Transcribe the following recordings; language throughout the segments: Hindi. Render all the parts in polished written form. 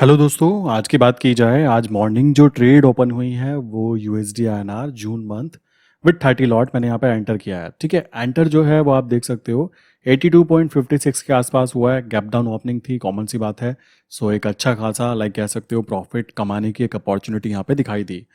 हेलो दोस्तों, आज की बात की जाए। आज मॉर्निंग जो ट्रेड ओपन हुई है वो USD INR June month with 30 lot मैंने यहाँ पे एंटर किया है। ठीक है, एंटर जो है वो आप देख सकते हो 82.56 के आसपास हुआ है। गैप डाउन ओपनिंग थी, कॉमन सी बात है। सो एक अच्छा खासा कह सकते हो प्रॉफिट कमाने की एक अपॉर्चुनिटी यहाँ पे दिखाई दी।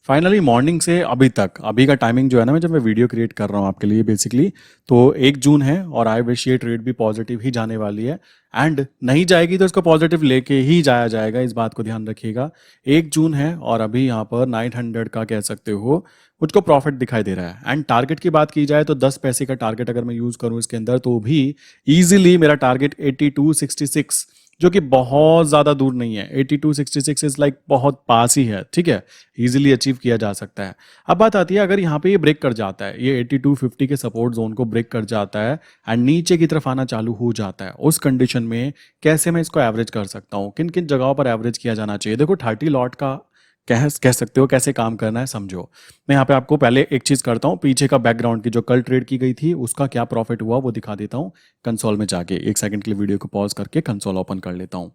फाइनली मॉर्निंग से अभी तक, अभी का टाइमिंग जो है ना, मैं जब मैं वीडियो क्रिएट कर रहा हूँ आपके लिए बेसिकली, तो 1 जून है और आई विश ये ट्रेड भी पॉजिटिव ही जाने वाली है। एंड नहीं जाएगी तो इसको पॉजिटिव लेके ही जाया जाएगा, इस बात को ध्यान रखिएगा। 1 जून है और अभी यहाँ पर 900 का कह सकते हो मुझको प्रॉफिट दिखाई दे रहा है। एंड टारगेट की बात की जाए तो 10 पैसे का टारगेट अगर मैं यूज करूं इसके अंदर तो भी इजीली मेरा टारगेट 8266, जो कि बहुत ज्यादा दूर नहीं है। 8266 इज बहुत पास ही है। ठीक है, इजीली अचीव किया जा सकता है। अब बात आती है, अगर यहाँ पे ये ब्रेक कर जाता है, ये 8250 के सपोर्ट जोन को ब्रेक कर जाता है एंड नीचे की तरफ आना चालू हो जाता है, उस कंडीशन में कैसे मैं इसको एवरेज कर सकता हूँ, किन किन जगहों पर एवरेज किया जाना चाहिए। देखो 30 लॉट का कह सकते हो कैसे काम करना है, समझो। मैं यहाँ पे आपको पहले एक चीज करता हूँ, पीछे का बैकग्राउंड की जो कल ट्रेड की गई थी उसका क्या प्रॉफिट हुआ वो दिखा देता हूँ। कंसोल में जाके 1 सेकंड के लिए वीडियो को पॉज करके कंसोल ओपन कर लेता हूँ।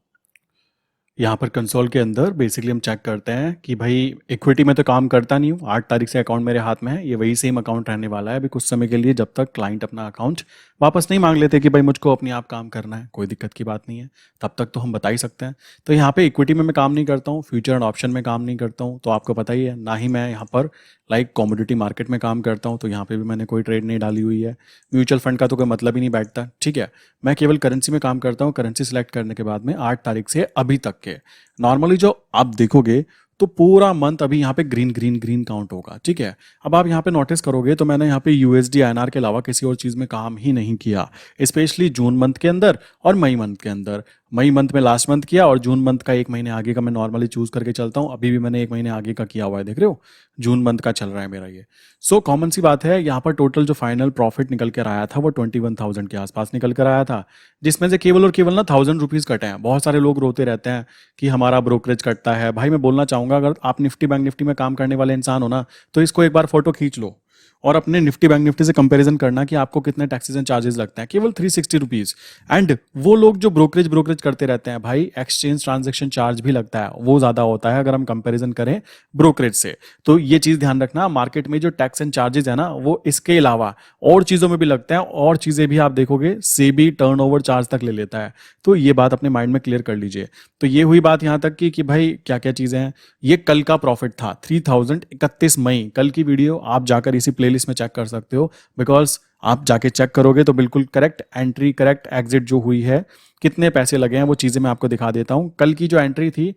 यहाँ पर कंसोल के अंदर बेसिकली हम चेक करते हैं कि भाई इक्विटी में तो काम करता नहीं हूँ। 8 तारीख से अकाउंट मेरे हाथ में है, ये वही सेम अकाउंट रहने वाला है अभी कुछ समय के लिए, जब तक क्लाइंट अपना अकाउंट वापस नहीं मांग लेते कि भाई मुझको अपने आप काम करना है। कोई दिक्कत की बात नहीं है, तब तक तो हम बता ही सकते हैं। तो यहाँ पे इक्विटी में मैं काम नहीं करता हूँ, फ्यूचर एंड ऑप्शन में काम नहीं करता हूँ, तो आपको पता ही है। ना ही मैं यहाँ पर कमोडिटी मार्केट में काम करता हूँ, तो यहाँ पे भी मैंने कोई ट्रेड नहीं डाली हुई है। म्यूचुअल फंड का तो कोई मतलब ही नहीं बैठता। ठीक है, मैं केवल करेंसी में काम करता हूँ। करेंसी सिलेक्ट करने के बाद में 8 तारीख से अभी तक के नॉर्मली जो आप देखोगे तो पूरा मंथ अभी यहाँ पे ग्रीन ग्रीन ग्रीन काउंट होगा। ठीक है, अब आप यहाँ पे नोटिस करोगे तो मैंने यहाँ पे यूएसडी आईएनआर के अलावा किसी और चीज में काम ही नहीं किया, स्पेशली जून मंथ के अंदर और मई मंथ के अंदर। मई मंथ में लास्ट मंथ किया और जून मंथ का 1 महीने आगे का मैं नॉर्मली चूज करके चलता हूँ। अभी भी मैंने 1 महीने आगे का किया हुआ है, देख रहे हो, जून मंथ का चल रहा है मेरा ये। सो कॉमन सी बात है, यहाँ पर टोटल जो फाइनल प्रॉफिट निकल कर आया था वो 21,000 के आसपास निकल कर आया था, जिसमें से केवल और केवल ना 1000 रुपीज कटे हैं। बहुत सारे लोग रोते रहते हैं कि हमारा ब्रोकरेज कटता है। भाई मैं बोलना चाहूंगा, अगर आप निफ्टी बैंक निफ्टी में काम करने वाले इंसान हो ना, तो इसको एक बार फोटो खींच लो और अपने निफ्टी बैंक निफ्टी से कंपैरिजन करना कि आपको कितने टैक्सेस एंड चार्जेस लगते हैं। केवल 360 रुपीज। एंड वो लोग जो ब्रोकरेज ब्रोकरेज करते रहते हैं, भाई एक्सचेंज ट्रांजेक्शन चार्ज भी लगता है, वो ज्यादा होता है अगर हम कंपैरिजन करें ब्रोकरेज से। तो ये चीज ध्यान रखना, मार्केट में जो टैक्स एंड चार्जेस है ना, वो इसके अलावा और चीजों में भी लगते हैं। और चीजें भी आप देखोगे सेबी टर्नओवर चार्ज तक ले लेता है। तो ये बात अपने माइंड में क्लियर कर लीजिए। तो ये हुई बात यहां तक की कि भाई क्या क्या चीजें हैं। ये कल का प्रॉफिट था 3000, 31 मई, कल की वीडियो आप जाकर इसी प्लेलिस्ट में चेक कर सकते हो। बिकॉज आप जाके चेक करोगे तो बिल्कुल करेक्ट एंट्री करेक्ट एग्जिट जो हुई है, कितने पैसे लगे हैं, वो चीजें मैं आपको दिखा देता हूं। कल की जो एंट्री थी,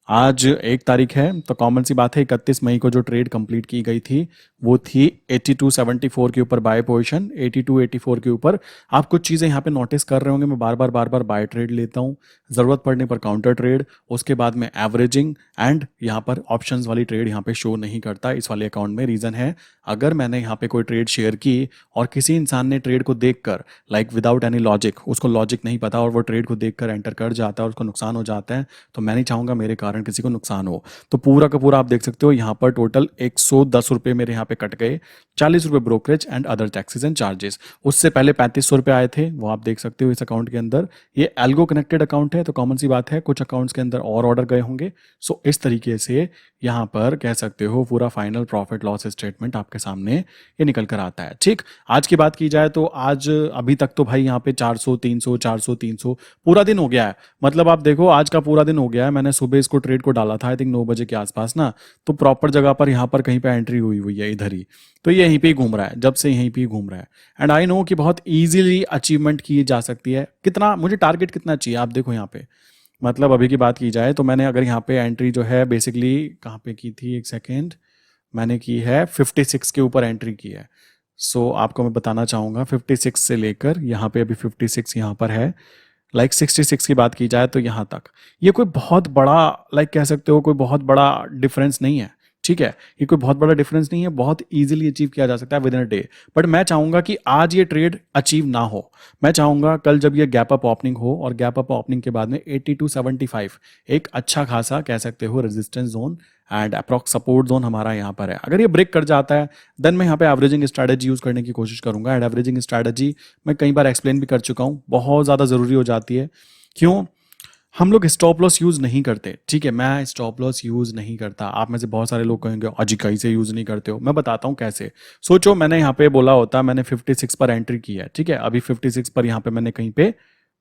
आज 1 तारीख है तो कॉमन सी बात है, 31 मई को जो ट्रेड कंप्लीट की गई थी वो थी 8274 के ऊपर बाय पोजीशन, 8284 के ऊपर। आप कुछ चीज़ें यहाँ पे नोटिस कर रहे होंगे, मैं बार बार बाय ट्रेड लेता हूँ, ज़रूरत पड़ने पर काउंटर ट्रेड, उसके बाद में एवरेजिंग, एंड यहाँ पर ऑप्शंस वाली ट्रेड यहाँ पे शो नहीं करता इस वाले अकाउंट में। रीज़न है, अगर मैंने यहाँ पे कोई ट्रेड शेयर की और किसी इंसान ने ट्रेड को देखकर विदाउट एनी लॉजिक, उसको लॉजिक नहीं पता और वो ट्रेड को देखकर एंटर कर जाता है और उसको नुकसान हो जाता है, तो मैं नहीं चाहूंगा मेरे कारण किसी को नुकसान हो। तो पूरा का पूरा आप देख सकते हो यहाँ पर टोटल 110 रुपये मेरे यहाँ पे कट गए, 40 रुपये brokerage and other taxes and charges. उससे पहले 3500 रुपये आए थे, वो आप देख सकते हो इस अकाउंट के अंदर। ये एल्गो कनेक्टेड अकाउंट है तो कॉमन सी बात है कुछ अकाउंट्स के अंदर और ऑर्डर गए होंगे। सो इस तरीके से यहाँ पर कह सकते हो पूरा फाइनल प्रॉफिट लॉस स्टेटमेंट आपके सामने ये निकल कर आता है। ठीक, आज की बात की जाए तो आज अभी तक तो भाई यहाँ पे 400 300 400 300 पूरा दिन हो गया है। मतलब आप देखो आज का पूरा दिन हो गया है। मैंने सुबह इसको ट्रेड को डाला था आई थिंक 9 बजे के आसपास ना, तो प्रॉपर जगह पर यहाँ पर कहीं पे एंट्री हुई हुई है इधर ही, तो ये यहीं पे ही घूम रहा है, जब से यहीं पे ही घूम रहा है। एंड आई नो कि बहुत इजीली अचीवमेंट की जा सकती है। कितना मुझे टारगेट कितना चाहिए आप देखो यहाँ पे। मतलब अभी की बात की जाए तो मैंने अगर यहाँ पे एंट्री जो है बेसिकली कहाँ पे की थी, 1 सेकेंड, मैंने की है 56 के ऊपर एंट्री की है। सो आपको मैं बताना चाहूँगा 56 से लेकर यहाँ पे अभी 56 यहाँ पर है, 66 की बात की जाए तो यहाँ तक ये कोई बहुत बड़ा कह सकते हो कोई बहुत बड़ा डिफरेंस नहीं है। ठीक है, ये कोई बहुत बड़ा डिफरेंस नहीं है, बहुत इजीली अचीव किया जा सकता है with in a day. But मैं चाहूंगा कि आज ये ट्रेड अचीव ना हो। मैं चाहूंगा कल जब ये गैप अप ओपनिंग हो और गैप अप ओपनिंग के बाद में 8275 एक अच्छा खासा कह सकते हो resistance zone and approx support zone हमारा यहाँ पर है। अगर ये ब्रेक कर जाता है देन मैं यहाँ पे एवरेजिंग स्ट्रैटेजी यूज करने की कोशिश करूंगा। एंड एवरेजिंग स्ट्रैटेजी मैं कई बार एक्सप्लेन भी कर चुका हूँ, बहुत ज़्यादा ज़रूरी हो जाती है। क्यों? हम लोग स्टॉप लॉस यूज़ नहीं करते, ठीक है, मैं स्टॉप लॉस यूज़ नहीं करता। आप में से बहुत सारे लोग कहेंगे अजी कैसे यूज़ नहीं करते हो, मैं बताता हूँ कैसे। सोचो मैंने यहाँ पे बोला होता, मैंने 56 पर एंट्री की है, ठीक है, अभी 56 पर यहाँ पे मैंने कहीं पे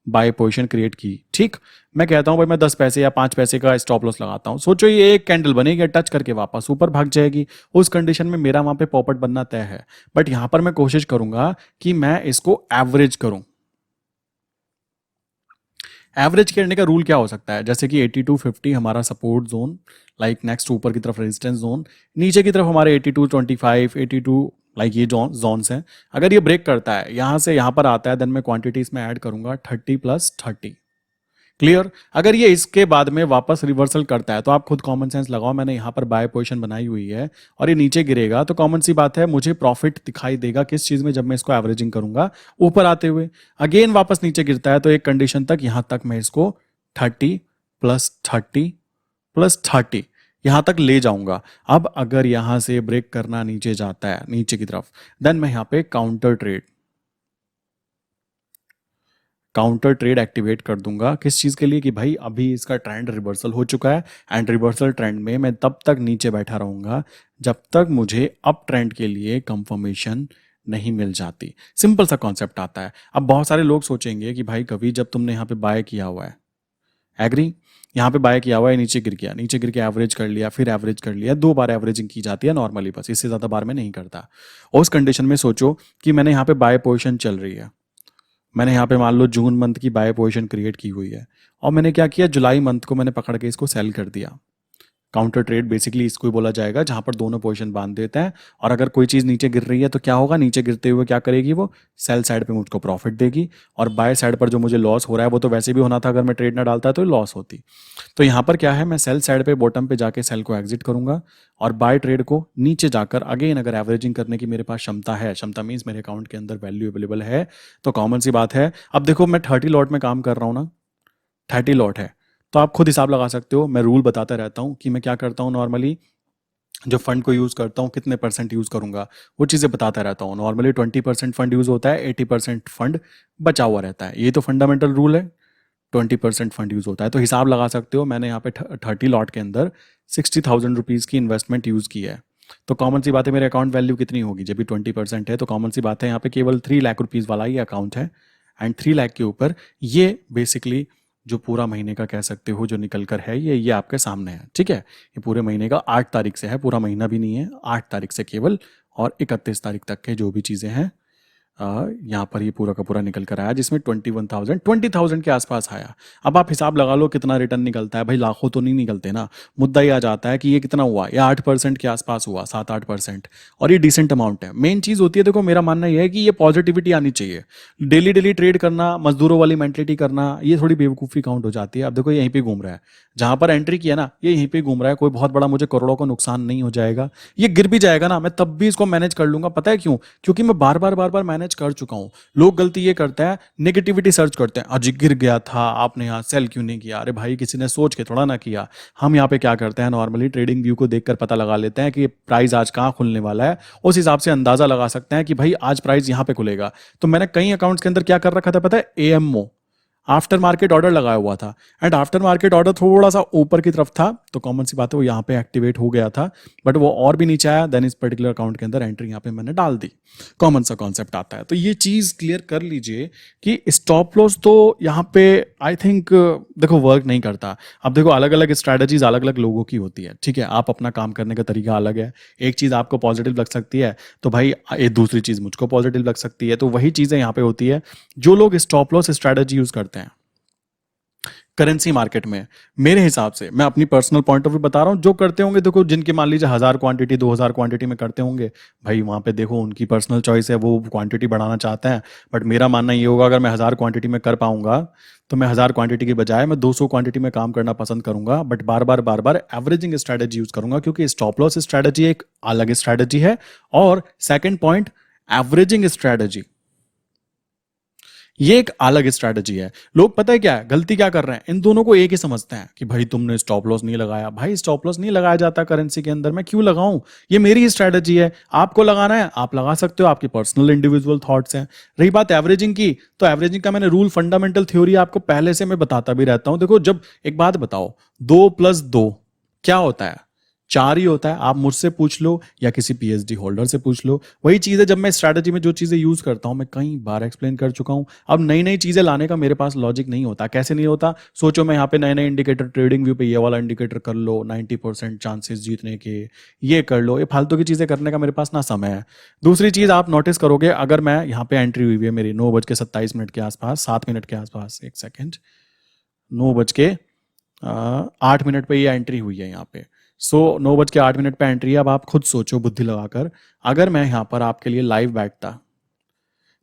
बाय पोजीशन क्रिएट की, ठीक। मैं कहता हूँ भाई मैं 10 पैसे या 5 पैसे का स्टॉप लॉस लगाता हूँ। सोचो ये एक कैंडल बनेगी, टच करके वापस ऊपर भाग जाएगी, उस कंडीशन में मेरा वहाँ पे पॉपट बनना तय है। बट यहाँ पर मैं कोशिश करूंगा कि मैं इसको एवरेज करूं। एवरेज करने का रूल क्या हो सकता है, जैसे कि 8250 हमारा सपोर्ट जोन, लाइक नेक्स्ट ऊपर की तरफ रेजिस्टेंस जोन, नीचे की तरफ हमारे 8225 82, लाइक ये जोन्स हैं। अगर ये ब्रेक करता है यहाँ से यहाँ पर आता है, देन मैं क्वांटिटी इसमें ऐड करूंगा 30+30। क्लियर। अगर ये इसके बाद में वापस रिवर्सल करता है तो आप खुद कॉमन सेंस लगाओ, मैंने यहाँ पर बाय पोजीशन बनाई हुई है और ये नीचे गिरेगा तो कॉमन सी बात है मुझे प्रॉफिट दिखाई देगा किस चीज में, जब मैं इसको एवरेजिंग करूंगा ऊपर आते हुए। अगेन वापस नीचे गिरता है तो एक कंडीशन तक यहां तक मैं इसको 30+30+30 यहां तक ले जाऊंगा। अब अगर यहां से ब्रेक करना नीचे जाता है नीचे की तरफ, देन मैं यहां पे काउंटर ट्रेड एक्टिवेट कर दूंगा। किस चीज के लिए, कि भाई अभी इसका ट्रेंड रिवर्सल हो चुका है एंड रिवर्सल ट्रेंड में मैं तब तक नीचे बैठा रहूंगा जब तक मुझे अप ट्रेंड के लिए कंफर्मेशन नहीं मिल जाती। सिंपल सा कॉन्सेप्ट आता है। अब बहुत सारे लोग सोचेंगे कि भाई कभी जब तुमने यहाँ पे बाय किया हुआ है, एग्री, यहाँ पे बाय किया हुआ है, नीचे गिर गया, नीचे गिर के एवरेज कर लिया, फिर एवरेज कर लिया, 2 बार एवरेजिंग की जाती है नॉर्मली, बस इससे ज्यादा बार में नहीं करता। उस कंडीशन में सोचो कि मैंने यहाँ पे बाय पोजीशन चल रही है, मैंने यहाँ पे मान लो जून मंथ की बाय पोजीशन क्रिएट की हुई है और मैंने क्या किया, जुलाई मंथ को मैंने पकड़ के इसको सेल कर दिया। काउंटर ट्रेड बेसिकली इसको ही बोला जाएगा जहां पर दोनों पोजीशन बांध देते हैं और अगर कोई चीज नीचे गिर रही है तो क्या होगा, नीचे गिरते हुए क्या करेगी, वो सेल साइड पे मुझको प्रॉफिट देगी और बाय साइड पर जो मुझे लॉस हो रहा है वो तो वैसे भी होना था, अगर मैं ट्रेड ना डालता तो लॉस होती। तो यहाँ पर क्या है, मैं सेल साइड पे बॉटम पे जाके सेल को एग्जिट करूंगा और बाय ट्रेड को नीचे जाकर अगेन अगर एवरेजिंग करने की मेरे पास क्षमता है, क्षमता मीन्स मेरे अकाउंट के अंदर वैल्यू अवेलेबल है, तो कॉमन सी बात है। अब देखो मैं 30 लॉट में काम कर रहा हूँ ना, 30 लॉट है, तो आप खुद हिसाब लगा सकते हो। मैं रूल बताता रहता हूँ कि मैं क्या करता हूँ नॉर्मली, जो फंड को यूज़ करता हूँ कितने परसेंट यूज़ करूंगा वो चीज़ें बताता रहता हूँ। नॉर्मली 20% फंड यूज़ होता है, 80% फंड बचा हुआ रहता है, ये तो फंडामेंटल रूल है। 20% फंड यूज़ होता है, तो हिसाब लगा सकते हो। मैंने यहाँ पे 30 लॉट के अंदर 60,000 रुपीज़ की इन्वेस्टमेंट यूज़ की है, तो कॉमन सी बात है मेरे अकाउंट वैल्यू कितनी होगी, जब भी 20% है तो कॉमन सी बात है यहाँ पे केवल 3 लाख रुपीज़ वाला ही अकाउंट है एंड 3 लाख के ऊपर ये बेसिकली जो पूरा महीने का कह सकते हो जो निकल कर है ये आपके सामने है, ठीक है। ये पूरे महीने का 8 तारीख से है, पूरा महीना भी नहीं है, 8 तारीख से केवल, और 31 तारीख तक के जो भी चीज़ें हैं यहाँ पर ये पूरा का पूरा निकल कर आया, जिसमें 20,000 के आसपास आया। अब आप हिसाब लगा लो कितना रिटर्न निकलता है, भाई लाखों तो नहीं निकलते ना। मुद्दा ये आ जाता है कि ये कितना हुआ, ये 8% के आसपास हुआ, 7-8%, और ये डिसेंट अमाउंट है। मेन चीज़ होती है, देखो मेरा मानना यह है कि ये पॉजिटिविटी आनी चाहिए। डेली डेली ट्रेड करना, मजदूरों वाली मेंटलिटी करना, ये थोड़ी बेवकूफ़ी काउंट हो जाती है। अब देखो यहीं पर घूम रहा है, जहाँ पर एंट्री किया ना ये यहीं पर घूम रहा है, कोई बहुत बड़ा मुझे करोड़ों का नुकसान नहीं हो जाएगा। ये गिर भी जाएगा ना, मैं तब भी इसको मैनेज कर लूंगा। पता है क्यों? क्योंकि मैं बार बार मैनेज कर चुका हूं। लोग गलती ये करते हैं, नेगेटिविटी सर्च करते हैं, अजी गिर गया था आपने यहाँ सेल क्यों नहीं किया, अरे भाई किसी ने सोच के थोड़ा ना किया। हम यहाँ पे क्या करते हैं, नॉर्मली ट्रेडिंग व्यू को देखकर पता लगा लेते हैं कि प्राइस आज कहाँ खुलने वाला है, उस हिसाब से अंदाजा लगा सकते हैं कि भाई आज प्राइस यहाँ पे खुलेगा। तो मैंने कई अकाउंट्स के अंदर क्या कर रखा था पता है, एएमओ, आफ्टर मार्केट ऑर्डर लगाया हुआ था, एंड आफ्टर मार्केट ऑर्डर थोड़ा सा ऊपर की तरफ था तो कॉमन सी बात है वो यहाँ पे एक्टिवेट हो गया था, बट वो और भी नीचे आया, देन इस पर्टिकुलर अकाउंट के अंदर एंट्री यहाँ पे मैंने डाल दी। कॉमन सा कॉन्सेप्ट आता है, तो ये चीज क्लियर कर लीजिए कि स्टॉप लॉस तो यहाँ पे आई थिंक देखो वर्क नहीं करता। अब देखो अलग अलग स्ट्रैटेजीज अलग अलग लोगों की होती है, ठीक है, आप अपना काम करने का तरीका अलग है। एक चीज आपको पॉजिटिव लग सकती है तो भाई एक दूसरी चीज मुझको पॉजिटिव लग सकती है, तो वही चीजें यहाँ पे होती है। जो लोग स्टॉप लॉस स्ट्रैटेजी यूज करते हैं करेंसी मार्केट में, मेरे हिसाब से मैं अपनी पर्सनल पॉइंट ऑफ व्यू बता रहा हूं, जो करते होंगे देखो, जिनके मान लीजिए 1000 क्वांटिटी 2000 क्वांटिटी में करते होंगे, भाई वहां पे देखो उनकी पर्सनल चॉइस है, वो क्वांटिटी बढ़ाना चाहते हैं। बट मेरा मानना ये होगा अगर मैं 1000 क्वांटिटी में कर पाऊंगा तो मैं 1000 क्वांटिटी के बजाय मैं 200 क्वांटिटी में काम करना पसंद करूंगा, but bar bar averaging strategy use करूंगा, क्योंकि स्टॉप लॉस स्ट्रैटेजी एक अलग स्ट्रैटेजी है। और सेकेंड पॉइंट, एवरेजिंग स्ट्रैटेजी ये एक अलग स्ट्रैटेजी है। लोग पता है क्या है, गलती क्या कर रहे हैं, इन दोनों को एक ही समझते हैं कि भाई तुमने स्टॉप लॉस नहीं लगाया। भाई स्टॉप लॉस नहीं लगाया जाता करेंसी के अंदर, मैं क्यों लगाऊं? ये मेरी ही स्ट्रैटेजी है, आपको लगाना है आप लगा सकते हो, आपकी पर्सनल इंडिविजुअल थॉट्स हैं। रही बात एवरेजिंग की, तो एवरेजिंग का मैंने रूल, फंडामेंटल थ्योरी आपको पहले से मैं बताता भी रहता हूं। देखो, जब एक बात बताओ, 2+2 क्या होता है? 4 ही होता है। आप मुझसे पूछ लो या किसी पीएचडी होल्डर से पूछ लो, वही चीज़ है। जब मैं स्ट्रैटेजी में जो चीज़ें यूज़ करता हूँ, मैं कई बार एक्सप्लेन कर चुका हूँ। अब नई नई चीज़ें लाने का मेरे पास लॉजिक नहीं होता। कैसे नहीं होता? सोचो, मैं यहाँ पे नए नए इंडिकेटर, ट्रेडिंग व्यू पे ये वाला इंडिकेटर कर लो, 90% चांसेस जीतने के, ये कर लो, ये फालतू की चीज़ें करने का मेरे पास ना समय है। दूसरी चीज़ आप नोटिस करोगे, अगर मैं यहाँ पे एंट्री हुई है मेरी 9:27 के आसपास, 7 मिनट के आसपास, एक सेकेंड, 9:08 पे ये एंट्री हुई है यहाँ पे। 9:08 पे एंट्री है। अब आप खुद सोचो बुद्धि लगाकर, अगर मैं यहाँ पर आपके लिए लाइव बैठता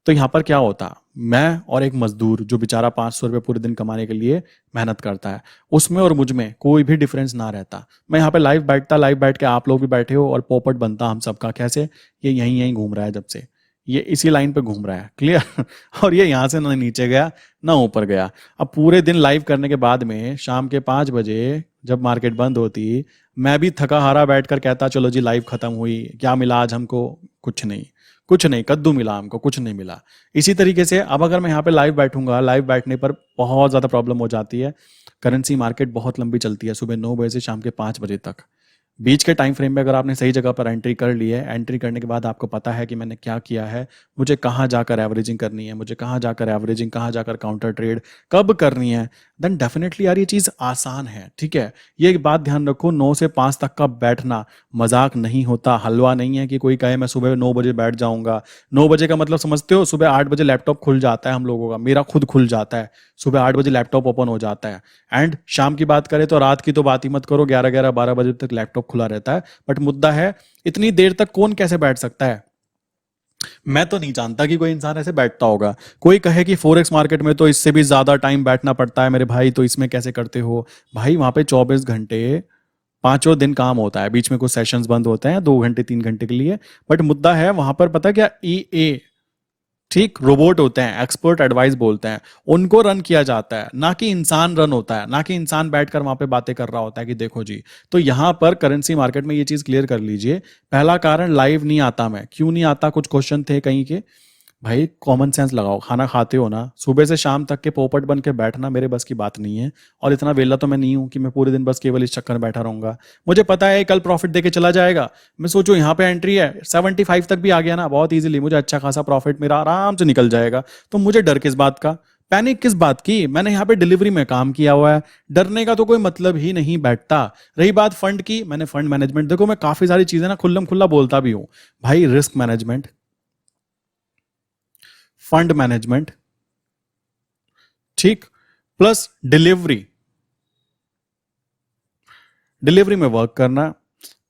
तो यहाँ पर क्या होता? मैं और एक मजदूर जो बेचारा 500 रुपये पूरे दिन कमाने के लिए मेहनत करता है, उसमें और मुझ में कोई भी डिफरेंस ना रहता। मैं यहाँ पे लाइव बैठता, लाइव बैठ के आप लोग भी बैठे हो और पोपट बनता हम सबका। कैसे? ये यहीं यहीं घूम रहा है, जब से ये इसी लाइन पे घूम रहा है, क्लियर? और ये यहाँ से ना नीचे गया ना ऊपर गया। अब पूरे दिन लाइव करने के बाद में शाम के 5 बजे जब मार्केट बंद होती, मैं भी थका हारा बैठकर कहता चलो जी लाइव खत्म हुई, क्या मिला आज हमको? कुछ नहीं, कुछ नहीं, कद्दू मिला हमको, कुछ नहीं मिला। इसी तरीके से अब अगर मैं यहाँ पे लाइव बैठूंगा, लाइव बैठने पर बहुत ज़्यादा प्रॉब्लम हो जाती है। करेंसी मार्केट बहुत लंबी चलती है, सुबह 9 बजे से शाम के 5 बजे तक। बीच के टाइम फ्रेम में अगर आपने सही जगह पर एंट्री कर ली है, एंट्री करने के बाद आपको पता है कि मैंने क्या किया है, मुझे कहाँ जाकर एवरेजिंग करनी है, मुझे कहाँ जाकर एवरेजिंग, कहाँ जाकर काउंटर ट्रेड कब करनी है, देन डेफिनेटली यार ये चीज़ आसान है। ठीक है, ये एक बात ध्यान रखो, 9 से 5 तक का बैठना मजाक नहीं होता, हलवा नहीं है कि कोई कहे मैं सुबह 9 बजे बैठ जाऊंगा। 9 बजे का मतलब समझते हो? सुबह 8 बजे लैपटॉप खुल जाता है हम लोगों का, मेरा खुद खुल जाता है, सुबह 8 बजे लैपटॉप ओपन हो जाता है। एंड शाम की बात करें तो रात की तो बात ही मत करो, 11-12 बजे तक लैपटॉप खुला रहता है। बट मुद्दा है, इतनी देर तक कौन कैसे बैठ सकता है? मैं तो नहीं जानता कि कोई इंसान ऐसे बैठता होगा। कोई कहे कि फोरेक्स मार्केट में तो इससे भी ज्यादा टाइम बैठना पड़ता है मेरे भाई, तो इसमें कैसे करते हो? भाई वहां पे 24 घंटे, पांचों दिन काम होता है, बीच में कुछ सेशंस बंद होते हैं 2 घंटे 3 घंटे के लिए। बट मुद्दा है वहां पर, पता क्या, ई, ठीक, रोबोट होते हैं, एक्सपर्ट एडवाइस बोलते हैं, उनको रन किया जाता है, ना कि इंसान रन होता है, ना कि इंसान बैठकर वहां पे बातें कर रहा होता है कि देखो जी। तो यहां पर करेंसी मार्केट में ये चीज क्लियर कर लीजिए। पहला कारण, लाइव नहीं आता। मैं क्यों नहीं आता? कुछ क्वेश्चन थे कहीं के। भाई कॉमन सेंस लगाओ, खाना खाते हो ना, सुबह से शाम तक के पोपट बन के बैठना मेरे बस की बात नहीं है। और इतना वेला तो मैं नहीं हूं कि मैं पूरे दिन बस केवल इस चक्कर में बैठा रहूंगा। मुझे पता है कल प्रॉफिट देके चला जाएगा। मैं सोचो यहाँ पे एंट्री है, 75 तक भी आ गया ना, बहुत इजीली मुझे अच्छा खासा प्रॉफिट मेरा आराम से निकल जाएगा। तो मुझे डर किस बात का, पैनिक किस बात की? मैंने यहाँ पे डिलीवरी में काम किया हुआ है, डरने का तो कोई मतलब ही नहीं बैठता। रही बात फंड की, मैंने फंड मैनेजमेंट, देखो मैं काफी सारी चीजें ना खुल्लम खुल्ला बोलता भी हूं भाई। रिस्क मैनेजमेंट, फंड मैनेजमेंट, ठीक, प्लस डिलीवरी, डिलीवरी में वर्क करना,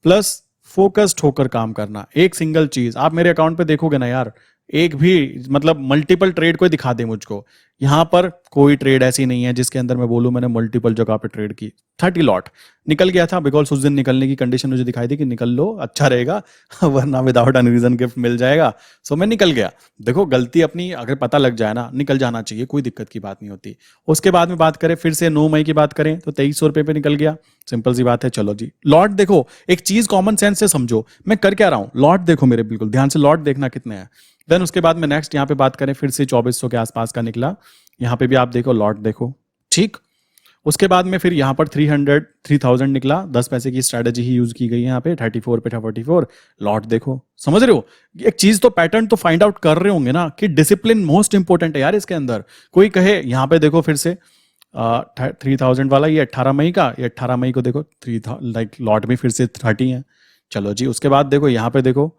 प्लस फोकस्ड होकर काम करना। एक सिंगल चीज आप मेरे अकाउंट पे देखोगे ना यार, एक भी मतलब मल्टीपल ट्रेड कोई दिखा दे मुझको, यहां पर कोई ट्रेड ऐसी नहीं है जिसके अंदर मैं बोलूं मैंने मल्टीपल जगह पे ट्रेड की। 30 लॉट निकल गया था, बिकॉज उस दिन निकलने की कंडीशन मुझे दिखाई दी कि निकल लो अच्छा रहेगा वरना विदाउट एनी रीजन गिफ्ट मिल जाएगा। सो मैं निकल गया। देखो गलती अपनी अगर पता लग जाए ना, निकल जाना चाहिए, कोई दिक्कत की बात नहीं होती। उसके बाद में बात करें फिर से 9 मई की बात करें तो 2300 रुपये पे निकल गया। सिंपल सी बात है, चलो जी। लॉट देखो, एक चीज कॉमन सेंस से समझो, मैं कर क्या रहा हूं। लॉट देखो मेरे, बिल्कुल ध्यान से लॉट देखना कितने हैं। देन उसके बाद में नेक्स्ट यहाँ पे बात करें, फिर से 2400 के आसपास का निकला। यहाँ पे भी आप देखो लॉट देखो, ठीक। उसके बाद में फिर यहाँ पर 3000 निकला, 10 पैसे की स्ट्रेटेजी ही यूज की गई है यहाँ पे। 34 पे था 44, लॉट देखो, समझ रहे हो? एक चीज तो पैटर्न तो फाइंड आउट कर रहे होंगे ना कि डिसिप्लिन मोस्ट इंपॉर्टेंट है यार इसके अंदर। कोई कहे यहाँ पे देखो फिर से 3000 वाला, ये 18 मई का, ये 18 मई को देखो 3 लाइक लॉट भी फिर से 30 है। चलो जी, उसके बाद देखो यहाँ पे देखो,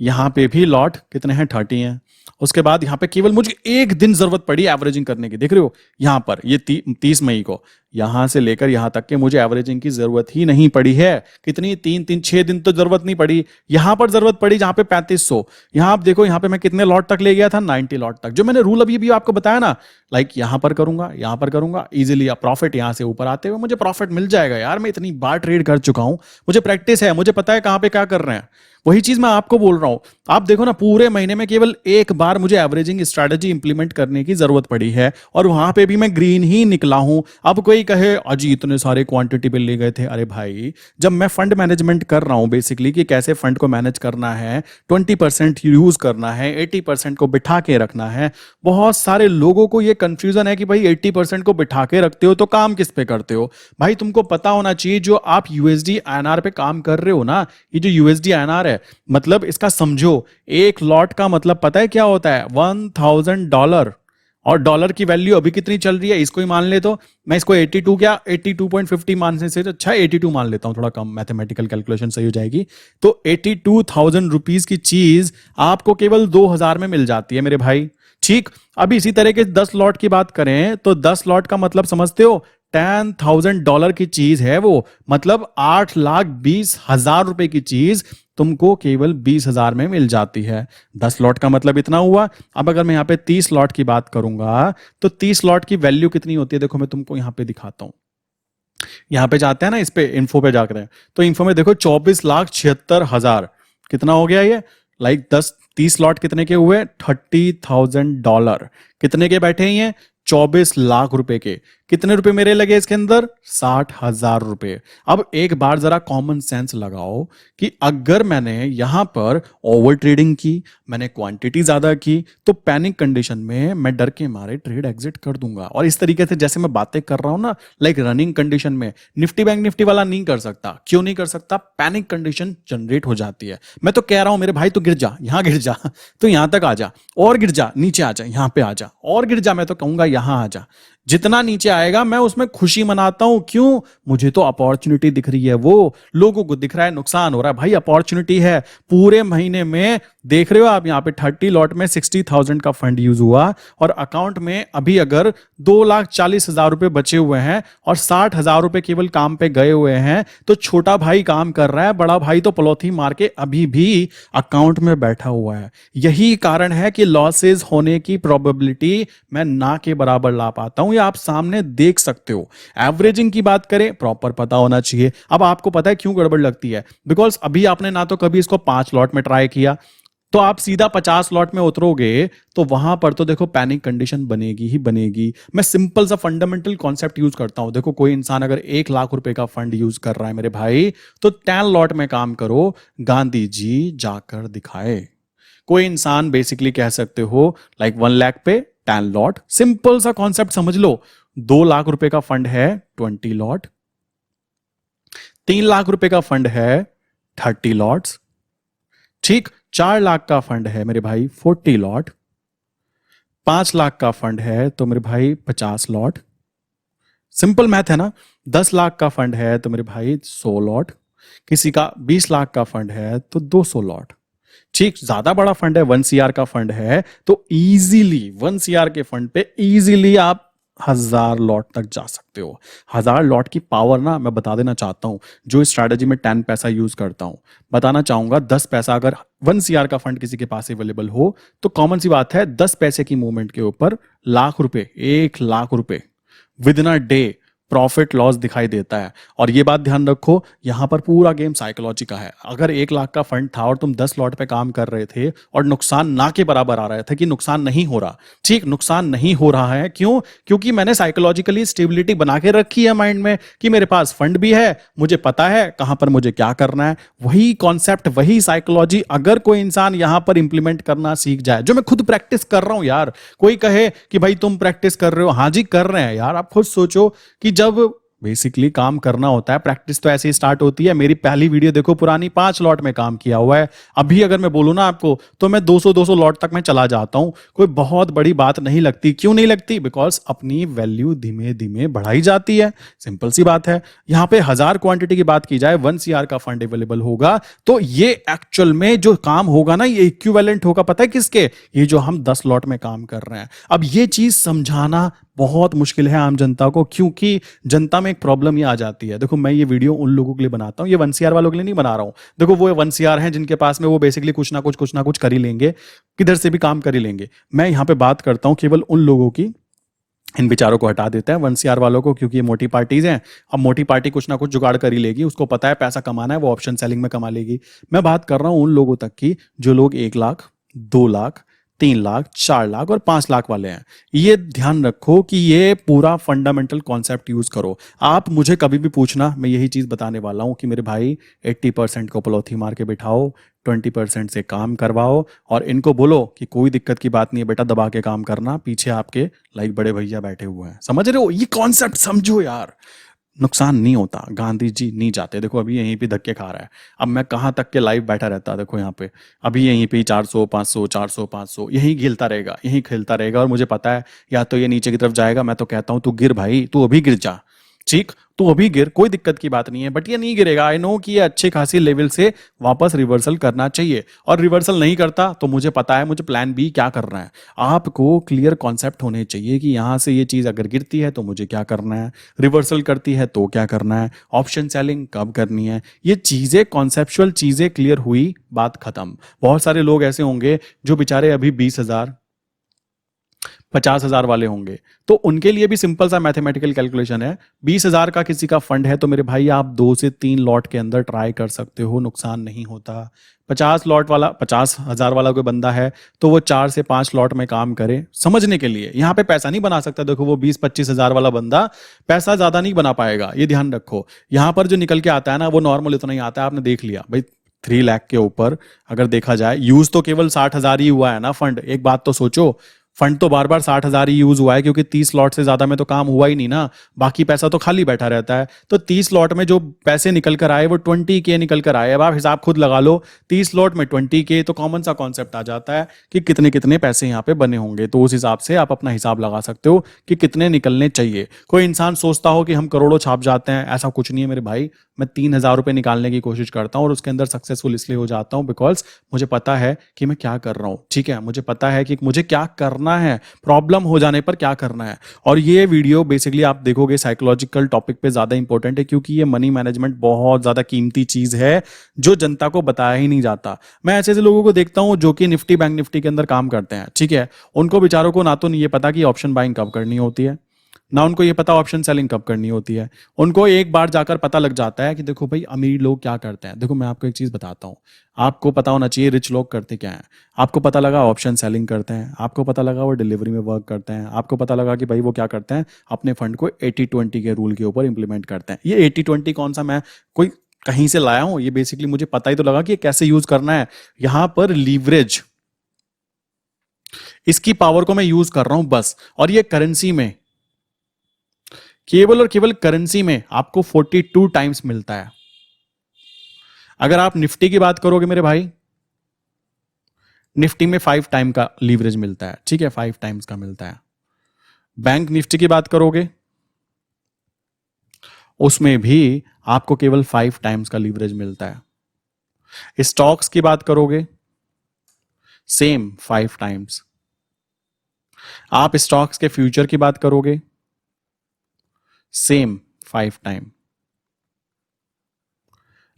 यहाँ पे भी लॉट कितने हैं, 30 हैं। उसके बाद यहाँ पे केवल मुझे एक दिन जरूरत पड़ी एवरेजिंग करने की, देख रहे हो यहाँ पर ये 30 मई को, यहां से लेकर यहां तक के मुझे एवरेजिंग की जरूरत ही नहीं पड़ी है। कितनी, 3-6 दिन तो जरूरत नहीं पड़ी। यहां पर जरूरत पड़ी जहां पे 3500। यहां आप देखो, यहां पे मैं कितने लॉट तक ले गया था, 90 लॉट तक। जो मैंने रूल अभी भी आपको बताया ना, लाइक यहां पर करूंगा, यहां पर करूंगा, इजीली प्रॉफिट यहां से ऊपर आते हुए मुझे प्रॉफिट मिल जाएगा। यार मैं इतनी बार ट्रेड कर चुका हूं, मुझे प्रैक्टिस है, मुझे पता है कहां पे क्या कर रहे हैं। वही चीज मैं आपको बोल रहा हूं। आप देखो ना, पूरे महीने में केवल एक बार मुझे एवरेजिंग स्ट्रैटेजी इंप्लीमेंट करने की जरूरत पड़ी है, और वहां पे भी मैं ग्रीन ही निकला हूं। अब कोई कहे अजी इतने सारे क्वांटिटी पे ले गए थे। अरे भाई, जब मैं फंड मैनेजमेंट कर रहा हूं बेसिकली कि कैसे फंड को मैनेज करना है, 20% यूज करना है, 80% को बिठा के रखना है। बहुत सारे लोगों को यह कंफ्यूजन है कि भाई 80% को बिठा के रखते हो तो काम किस पे करते हो। भाई तुमको पता होना चाहिए, जो आप यूएसडी आईएनआर पे काम कर रहे हो ना, ये जो यूएसडी आईएनआर है, मतलब इसका समझो, एक लॉट का मतलब पता है क्या होता है, $1000। और डॉलर की वैल्यू अभी कितनी चल रही है, इसको ही मान ले। तो मैं इसको 82 क्या 82.50 मानने से अच्छा 82 मान लेता हूं, थोड़ा कम, मैथमेटिकल कैलकुलेशन सही हो जाएगी। तो 82,000 रुपीज की चीज आपको केवल 2000 में मिल जाती है मेरे भाई। ठीक, अभी इसी तरह के 10 लॉट की बात करें तो 10 लॉट का मतलब समझते हो, $10,000 की चीज है वो, मतलब 8,20,000 रुपए की चीज तुमको केवल 20,000 में मिल जाती है। 10 लॉट का मतलब इतना हुआ। अब अगर मैं यहां पे 30 लॉट की बात करूंगा तो 30 लॉट की वैल्यू कितनी होती है, देखो मैं तुमको यहां पे दिखाता हूं। यहां पे जाते हैं ना, इस पे इन्फो पे जाकर, तो इन्फो में देखो 24,76,000 कितना हो गया ये, लाइक 30 लॉट कितने के हुए, $30,000। कितने के बैठे ही हैं, 24 लाख रुपए के। कितने रुपए मेरे लगे इसके अंदर, 60,000 रुपए। अब एक बार जरा कॉमन सेंस लगाओ कि अगर मैंने यहां पर ओवर ट्रेडिंग की, मैंने क्वांटिटी ज्यादा की, तो पैनिक कंडीशन में मैं डर के मारे ट्रेड एग्जिट कर दूंगा। और इस तरीके से जैसे मैं बातें कर रहा हूं ना, लाइक रनिंग कंडीशन में निफ्टी बैंक निफ्टी वाला नहीं कर सकता। क्यों नहीं कर सकता, पैनिक कंडीशन जनरेट हो जाती है। मैं तो कह रहा हूं मेरे भाई, तो गिर जा, यहां गिर जा, तो यहां तक आ जा, और गिर जा, नीचे आ जा, यहां पे आ जा, और गिर जा, मैं तो कहूंगा यहां आ जा। जितना नीचे आएगा मैं उसमें खुशी मनाता हूं। क्यों, मुझे तो अपॉर्चुनिटी दिख रही है, वो लोगों को दिख रहा है नुकसान हो रहा है। भाई अपॉर्चुनिटी है। पूरे महीने में देख रहे हो आप, यहां पे 30 लॉट में 60,000 का फंड यूज हुआ, और अकाउंट में अभी अगर 2,40,000 रुपए बचे हुए हैं और 60,000 रुपए केवल काम पे गए हुए हैं, तो छोटा भाई काम कर रहा है, बड़ा भाई तो पलौथी मार के अभी भी अकाउंट में बैठा हुआ है। यही कारण है कि लॉसेस होने की प्रोबेबिलिटी मैं ना के बराबर ला पाता हूं, या आप सामने देख सकते हो। एवरेजिंग की बात करें, प्रॉपर पता होना चाहिए। अब आपको पता है क्यों गड़बड़ लगती है, बिकॉज अभी आपने ना तो कभी इसको 5 लॉट में ट्राई किया, तो आप सीधा 50 लॉट में उतरोगे तो वहां पर तो देखो पैनिक कंडीशन बनेगी ही बनेगी। मैं सिंपल सा फंडामेंटल कॉन्सेप्ट यूज करता हूं। देखो कोई इंसान अगर 1,00,000 रुपए का फंड यूज कर रहा है मेरे भाई, तो 10 लॉट में काम करो, गांधी जी जाकर दिखाए। कोई इंसान बेसिकली कह सकते हो लाइक 1,00,000 पे 10 लॉट, सिंपल सा कॉन्सेप्ट समझ लो। 2,00,000 रुपए का फंड है, 20 लॉट। 3,00,000 रुपए का फंड है, 30 लॉट्स। ठीक, 4,00,000 का फंड है मेरे भाई, 40 लॉट। 5,00,000 का फंड है तो मेरे भाई 50 लॉट। सिंपल मैथ है ना। 10,00,000 का फंड है तो मेरे भाई 100 लॉट। किसी का 20,00,000 का फंड है तो 200 लॉट। ठीक, ज्यादा बड़ा फंड है, 1 CR का फंड है, तो इजीली 1 CR के फंड पे इजीली आप 1,000 लॉट तक जा सकते हो। 1,000 लॉट की पावर ना मैं बता देना चाहता हूं। जो स्ट्रैटेजी में 10 पैसा यूज करता हूं, बताना चाहूंगा 10 पैसा अगर 1 CR का फंड किसी के पास अवेलेबल हो, तो कॉमन सी बात है 10 पैसे की मूवमेंट के ऊपर लाख रुपए, 1,00,000 रुपए with in a day profit loss दिखाई देता है। और ये बात ध्यान रखो, यहां पर पूरा गेम साइकोलॉजी का है। अगर 1,00,000 का फंड था और तुम 10 लॉट पे काम कर रहे थे और नुकसान ना के बराबर आ रहा था कि नुकसान नहीं हो रहा, ठीक, नुकसान नहीं हो रहा है, क्यों, क्योंकि मैंने साइकोलॉजिकली स्टेबिलिटी बना के रखी है माइंड में कि मेरे पास फंड भी है, मुझे पता है कहां पर मुझे क्या करना है। वही कॉन्सेप्ट, वही साइकोलॉजी अगर कोई इंसान यहां पर इंप्लीमेंट करना सीख जाए, जो मैं खुद प्रैक्टिस कर रहा हूं यार। कोई कहे कि भाई तुम प्रैक्टिस कर रहे हो, हाँ जी कर रहे हैं यार। आप खुद सोचो कि जब बेसिकली काम करना होता है, प्रैक्टिस तो ऐसे ही स्टार्ट होती है। मेरी पहली वीडियो देखो पुरानी, 5 लॉट में काम किया हुआ है। अभी अगर मैं बोलूं ना आपको, तो मैं 200 लॉट तक मैं चला जाता हूं। कोई बहुत बड़ी बात नहीं लगती। क्यों नहीं लगती, बिकॉज अपनी वैल्यू धीमे धीमे बढ़ाई जाती है। सिंपल सी बात है। यहां पे 1,000 क्वांटिटी की बात की जाए, 1 CR का फंड अवेलेबल होगा, तो ये एक्चुअल में जो काम होगा ना, ये इक्विवेलेंट होगा, पता है किसके, ये जो हम 10 लॉट में काम कर रहे हैं। अब ये चीज समझाना बहुत मुश्किल है आम जनता को, क्योंकि जनता में एक प्रॉब्लम ये आ जाती है। देखो मैं ये वीडियो उन लोगों के लिए बनाता हूँ, ये 1CR वालों के लिए नहीं बना रहा हूँ। देखो वो 1CR हैं जिनके पास में वो बेसिकली कुछ ना कुछ कर ही लेंगे, किधर से भी काम कर ही लेंगे। मैं यहाँ पे बात करता हूँ केवल उन लोगों की, इन बेचारों को हटा देता है 1CR वालों को, क्योंकि ये मोटी पार्टीज हैं। अब मोटी पार्टी कुछ ना कुछ जुगाड़ कर ही लेगी, उसको पता है पैसा कमाना है, वो ऑप्शन सेलिंग में कमा लेगी। मैं बात कर रहा हूं उन लोगों तक की जो लोग 1 लाख, 2 लाख, 3 लाख, 4 लाख और 5 लाख वाले हैं। ये ध्यान रखो कि ये पूरा फंडामेंटल कॉन्सेप्ट यूज करो। आप मुझे कभी भी पूछना, मैं यही चीज बताने वाला हूं कि मेरे भाई 80% को पलौथी मार के बिठाओ, 20% से काम करवाओ और इनको बोलो कि कोई दिक्कत की बात नहीं है बेटा, दबा के काम करना, पीछे आपके लाइक बड़े भैया बैठे हुए हैं। समझ रहे हो? ये कॉन्सेप्ट समझो यार, नुकसान नहीं होता। गांधी जी नहीं जाते, देखो अभी यहीं पे धक्के खा रहा है। अब मैं कहाँ तक के लाइव बैठा रहता, देखो यहाँ पे अभी यहीं पे 400 500 400 500 यहीं खेलता रहेगा, यहीं खेलता रहेगा। और मुझे पता है या तो ये नीचे की तरफ जाएगा, मैं तो कहता हूँ तू गिर भाई, तू अभी गिर जा, ठीक, तू अभी गिर, कोई दिक्कत की बात नहीं है। बट ये नहीं गिरेगा, आई नो कि ये अच्छे खासी लेवल से वापस रिवर्सल करना चाहिए। और रिवर्सल नहीं करता तो मुझे पता है मुझे प्लान बी क्या करना है। आपको क्लियर कॉन्सेप्ट होने चाहिए कि यहां से ये चीज अगर गिरती है तो मुझे क्या करना है, रिवर्सल करती है तो क्या करना है, ऑप्शन सेलिंग कब करनी है। ये चीजें, कॉन्सेप्चुअल चीजें क्लियर हुई, बात खत्म। बहुत सारे लोग ऐसे होंगे जो बेचारे अभी 20,000 50,000 वाले होंगे, तो उनके लिए भी सिंपल सा मैथमेटिकल कैलकुलेशन है। 20,000 का किसी का फंड है तो मेरे भाई आप 2 से 3 लॉट के अंदर ट्राई कर सकते हो, नुकसान नहीं होता। 50,000 वाला कोई बंदा है तो वो 4 से 5 लॉट में काम करे, समझने के लिए। यहाँ पे पैसा नहीं बना सकता। देखो वो 20-25 हजार वाला बंदा पैसा ज्यादा नहीं बना पाएगा, ये ध्यान रखो। यहाँ पर जो निकल के आता है ना वो नॉर्मल इतना ही आता है, आपने देख लिया भाई। 3 लाख के ऊपर अगर देखा जाए, यूज तो केवल 60,000 ही हुआ है ना फंड। एक बात तो सोचो, फंड तो बार बार 60,000 ही यूज हुआ है, क्योंकि 30 लॉट से ज्यादा में तो काम हुआ ही नहीं ना, बाकी पैसा तो खाली बैठा रहता है। तो 30 लॉट में जो पैसे निकल कर आए वो 20K निकल कर आए। अब आप हिसाब खुद लगा लो, 30 लॉट में 20K, तो कॉमन सा कॉन्सेप्ट आ जाता है कि कितने कितने पैसे यहाँ पे बने होंगे। तो उस हिसाब से आप अपना हिसाब लगा सकते हो कि कितने निकलने चाहिए। कोई इंसान सोचता हो कि हम करोड़ों छाप जाते हैं, ऐसा कुछ नहीं है मेरे भाई। मैं 3,000 रुपए निकालने की कोशिश करता हूँ और उसके अंदर सक्सेसफुल इसलिए हो जाता हूँ बिकॉज मुझे पता है कि मैं क्या कर रहा हूँ, ठीक है। मुझे पता है कि मुझे क्या करना है, प्रॉब्लम हो जाने पर क्या करना है। और ये वीडियो बेसिकली आप देखोगे साइकोलॉजिकल टॉपिक पे ज्यादा इंपॉर्टेंट है, क्योंकि ये मनी मैनेजमेंट बहुत ज्यादा कीमती चीज है जो जनता को बताया ही नहीं जाता। मैं ऐसे ऐसे लोगों को देखता हूं जो कि निफ्टी बैंक निफ्टी के अंदर काम करते हैं, ठीक है। उनको बेचारों को ना तो नहीं ये पता कि ऑप्शन बाइंग कब करनी होती है, ना उनको ये पता ऑप्शन सेलिंग कब करनी होती है। उनको एक बार जाकर पता लग जाता है कि देखो भाई अमीर लोग क्या करते हैं। देखो मैं आपको एक चीज बताता हूँ, आपको पता होना चाहिए रिच लोग करते क्या हैं। आपको पता लगा ऑप्शन सेलिंग करते हैं, आपको पता लगा वो डिलीवरी में वर्क करते हैं, आपको पता लगा कि भाई वो क्या करते हैं, अपने फंड को 80-20 के रूल के ऊपर इंप्लीमेंट करते हैं। ये 80-20 कौन सा मैं कोई कहीं से लाया हूं, ये बेसिकली मुझे पता ही तो लगा कि ये कैसे यूज करना है। यहां पर लीवरेज, इसकी पावर को मैं यूज कर रहा हूं बस। और ये करेंसी में, केवल और केवल करेंसी में आपको 42 टाइम्स मिलता है। अगर आप निफ्टी की बात करोगे मेरे भाई, निफ्टी में 5 टाइम का लीवरेज मिलता है, ठीक है, 5 टाइम्स का मिलता है। बैंक निफ्टी की बात करोगे उसमें भी आपको केवल 5 टाइम्स का लीवरेज मिलता है। स्टॉक्स की बात करोगे सेम 5 टाइम्स। आप स्टॉक्स के फ्यूचर की बात करोगे सेम 5 टाइम।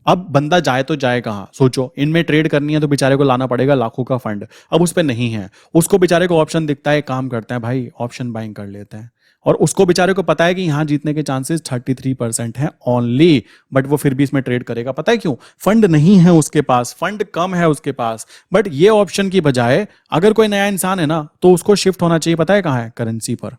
अब बंदा जाए तो जाए कहां, सोचो। इनमें ट्रेड करनी है तो बेचारे को लाना पड़ेगा लाखों का फंड, अब उस पर नहीं है। उसको बेचारे को ऑप्शन दिखता है, काम करता है भाई ऑप्शन बाइंग कर लेते हैं। और उसको बेचारे को पता है कि यहां जीतने के चांसेस 33% है ओनली, बट वो फिर भी इसमें ट्रेड करेगा। पता है क्यों? फंड नहीं है उसके पास, फंड कम है उसके पास। बट ये ऑप्शन की बजाय अगर कोई नया इंसान है ना तो उसको शिफ्ट होना चाहिए, पता है कहां है? करेंसी पर।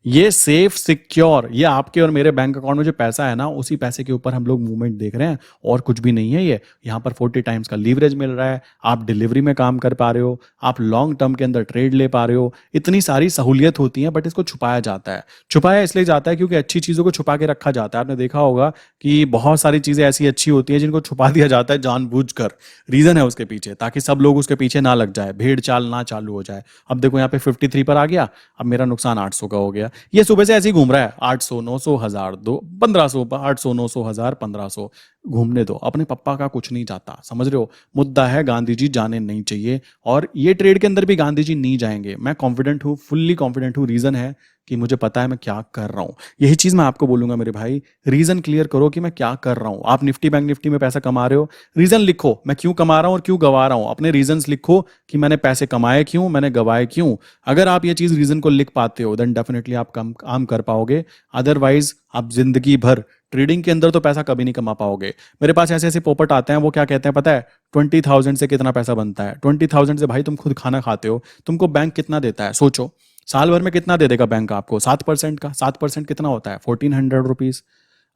ये सेफ सिक्योर, ये आपके और मेरे बैंक अकाउंट में जो पैसा है ना उसी पैसे के ऊपर हम लोग मूवमेंट देख रहे हैं, और कुछ भी नहीं है। ये यहाँ पर 40 टाइम्स का लीवरेज मिल रहा है, आप डिलीवरी में काम कर पा रहे हो, आप लॉन्ग टर्म के अंदर ट्रेड ले पा रहे हो। इतनी सारी सहूलियत होती है, बट इसको छुपाया जाता है। छुपाया इसलिए जाता है क्योंकि अच्छी चीजों को छुपा के रखा जाता है। आपने देखा होगा कि बहुत सारी चीजें ऐसी अच्छी होती हैं जिनको छुपा दिया जाता है जानबूझकर। रीजन है उसके पीछे, ताकि सब लोग उसके पीछे ना लग जाए, भेड़ चाल ना चालू हो जाए। अब देखो यहाँ पे 53 पर आ गया, अब मेरा नुकसान 800 का हो गया। जाएगा। ये सुबह से ऐसे ही घूम रहा है, 800 900 1000 दो 1500 800 900 1000 1500, घूमने दो, अपने पप्पा का कुछ नहीं चाहता, समझ रहे हो। मुद्दा है गांधी जी जाने नहीं चाहिए, और ये ट्रेड के अंदर भी गांधी जी नहीं जाएंगे। मैं कॉन्फिडेंट हूँ, फुल्ली कॉन्फिडेंट हूँ। रीजन है कि मुझे पता है मैं क्या कर रहा हूँ। यही चीज मैं आपको बोलूंगा मेरे भाई, रीजन क्लियर करो कि मैं क्या कर रहा हूँ। आप निफ्टी बैंक निफ्टी में पैसा कमा रहे हो, रीजन लिखो मैं क्यों कमा रहा हूँ और क्यों गवा रहा हूँ। अपने रीजंस लिखो कि मैंने पैसे कमाए क्यों, मैंने गवाए क्यों। अगर आप ये चीज रीजन को लिख पाते हो देन डेफिनेटली आप काम कर पाओगे। अदरवाइज आप जिंदगी भर ट्रेडिंग के अंदर तो पैसा कभी नहीं कमा पाओगे। मेरे पास ऐसे ऐसे पोपट आते हैं, वो क्या कहते हैं पता है, 20,000 से कितना पैसा बनता है। 20,000 से भाई तुम खुद खाना खाते हो, तुमको बैंक कितना देता है सोचो। साल भर में कितना दे देगा बैंक आपको, 7% का। 7% कितना होता है, 1400 रुपीज।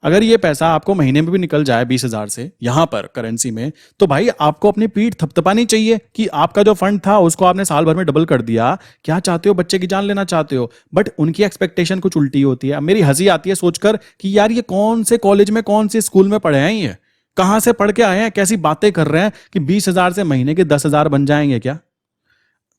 अगर ये पैसा आपको महीने में भी निकल जाए 20,000 से यहां पर करेंसी में, तो भाई आपको अपनी पीठ थपथपानी चाहिए कि आपका जो फंड था उसको आपने साल भर में डबल कर दिया। क्या चाहते हो, बच्चे की जान लेना चाहते हो। बट उनकी एक्सपेक्टेशन कुछ उल्टी होती है। मेरी हंसी आती है सोचकर कि यार ये कौन से कॉलेज में कौन से स्कूल में पढ़े हैं, ये कहां से पढ़ के आए हैं, कैसी बातें कर रहे हैं कि 20,000 से महीने के 10,000 बन जाएंगे क्या।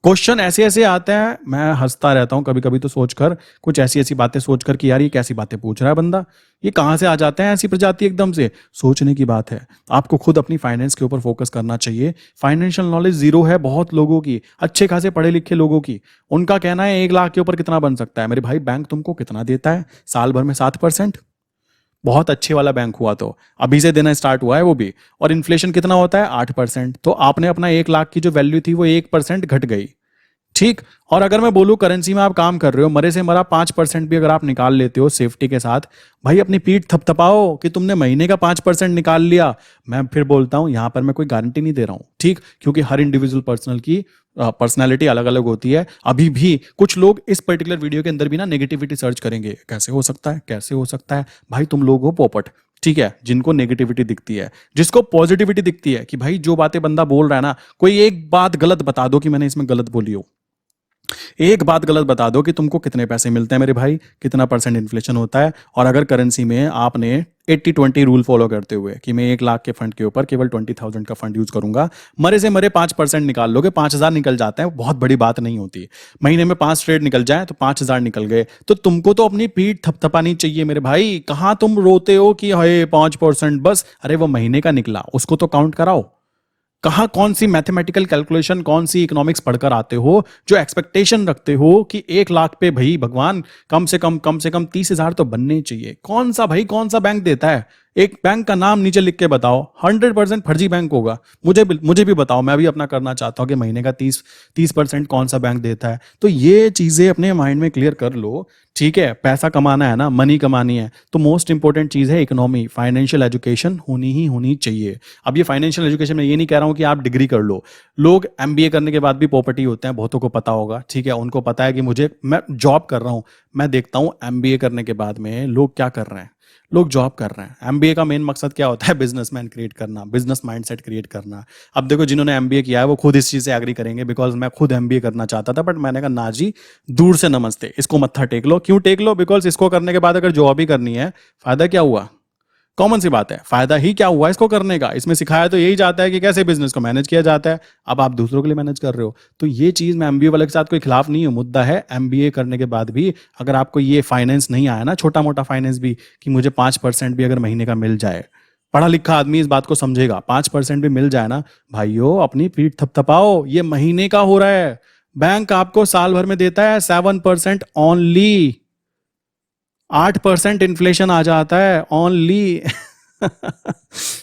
क्वेश्चन ऐसे ऐसे आते हैं, मैं हंसता रहता हूं कभी कभी तो सोचकर, कुछ ऐसी ऐसी बातें सोचकर कि यार ये कैसी बातें पूछ रहा है बंदा, ये कहां से आ जाते हैं ऐसी प्रजाति एकदम से। सोचने की बात है। आपको खुद अपनी फाइनेंस के ऊपर फोकस करना चाहिए। फाइनेंशियल नॉलेज जीरो है बहुत लोगों की, अच्छे खासे पढ़े लिखे लोगों की। उनका कहना है 1 लाख के ऊपर कितना बन सकता है। मेरे भाई बैंक तुमको कितना देता है साल भर में, 7%। बहुत अच्छे वाला बैंक हुआ तो अभी से देना स्टार्ट हुआ है वो भी। और इन्फ्लेशन कितना होता है, 8%। तो आपने अपना 1 लाख की जो वैल्यू थी वो 1% घट गई, ठीक। और अगर मैं बोलूं करेंसी में आप काम कर रहे हो, मरे से मरा 5% भी अगर आप निकाल लेते हो सेफ्टी के साथ, भाई अपनी पीठ थपथपाओ कि तुमने महीने का 5% निकाल लिया। मैं फिर बोलता हूं यहां पर मैं कोई गारंटी नहीं दे रहा हूं, ठीक, क्योंकि हर इंडिविजुअल पर्सनल की पर्सनैलिटी अलग अलग होती है। अभी भी कुछ लोग इस पर्टिकुलर वीडियो के अंदर भी ना नेगेटिविटी सर्च करेंगे, कैसे हो सकता है, कैसे हो सकता है। भाई तुम लोग हो पोपट, ठीक है, जिनको नेगेटिविटी दिखती है, जिसको पॉजिटिविटी दिखती है कि भाई जो बातें बंदा बोल रहा है ना, कोई एक बात गलत बता दो कि मैंने इसमें गलत बोली हो। एक बात गलत बता दो कि तुमको कितने पैसे मिलते हैं मेरे भाई, कितना परसेंट इन्फ्लेशन होता है। और अगर करेंसी में आपने 80-20 रूल फॉलो करते हुए कि मैं 1 लाख के फंड के ऊपर केवल 20,000 का फंड यूज करूंगा, मरे से मरे 5% निकाल लोगे, 5,000 निकल जाते हैं, बहुत बड़ी बात नहीं होती। महीने में 5 ट्रेड निकल जाए तो 5,000 निकल गए, तो तुमको तो अपनी पीठ थपथपानी चाहिए मेरे भाई। कहां तुम रोते हो कि हाय 5% बस, अरे वो महीने का निकला उसको तो काउंट कराओ। कहां कौन सी मैथमेटिकल कैलकुलेशन, कौन सी इकोनॉमिक्स पढ़कर आते हो जो एक्सपेक्टेशन रखते हो कि 1 लाख पे भाई भगवान कम से कम 30,000 तो बनने चाहिए। कौन सा भाई, कौन सा बैंक देता है। एक बैंक का नाम नीचे लिख के बताओ, 100% फर्जी बैंक होगा। मुझे भी बताओ, मैं भी अपना करना चाहता हूं कि महीने का 30% कौन सा बैंक देता है। तो ये चीजें अपने माइंड में क्लियर कर लो, ठीक है। पैसा कमाना है ना, मनी कमानी है, तो मोस्ट इंपॉर्टेंट चीज है इकोनॉमी, फाइनेंशियल एजुकेशन होनी ही होनी चाहिए। अब ये फाइनेंशियल एजुकेशन में ये नहीं कह रहा हूं कि आप डिग्री कर लो। लोग एमबीए करने के बाद भी पॉपर्टी होते हैं, बहुतों को पता होगा, ठीक है। उनको पता है कि मैं जॉब कर रहा हूं। मैं देखता हूं एमबीए करने के बाद में लोग क्या कर रहे हैं, लोग जॉब कर रहे हैं। एमबीए का मेन मकसद क्या होता है, बिजनेसमैन क्रिएट करना, बिजनेस माइंडसेट क्रिएट करना। अब देखो जिन्होंने एमबीए किया है वो खुद इस चीज से एग्री करेंगे, बिकॉज मैं खुद एमबीए करना चाहता था, बट मैंने कहा ना जी, दूर से नमस्ते, इसको मत्था टेक लो। क्यों टेक लो, बिकॉज इसको करने के बाद अगर जॉब ही करनी है, फायदा क्या हुआ। कॉमन सी बात है, फायदा ही क्या हुआ इसको करने का। इसमें सिखाया तो यही जाता है कि कैसे बिजनेस को मैनेज किया जाता है। अब आप दूसरों के लिए मैनेज कर रहे हो, तो ये चीज मैं एमबीए वाले के साथ कोई खिलाफ नहीं हूं। मुद्दा है एमबीए करने के बाद भी अगर आपको ये फाइनेंस नहीं आया ना, छोटा मोटा फाइनेंस भी, कि मुझे 5% भी अगर महीने का मिल जाए, पढ़ा लिखा आदमी इस बात को समझेगा, 5% भी मिल जाए ना भाइयों, अपनी पीठ थपथपाओ। ये महीने का हो रहा है, बैंक आपको साल भर में देता है 7% ओनली। 8% इन्फ्लेशन आ जाता है ओनली।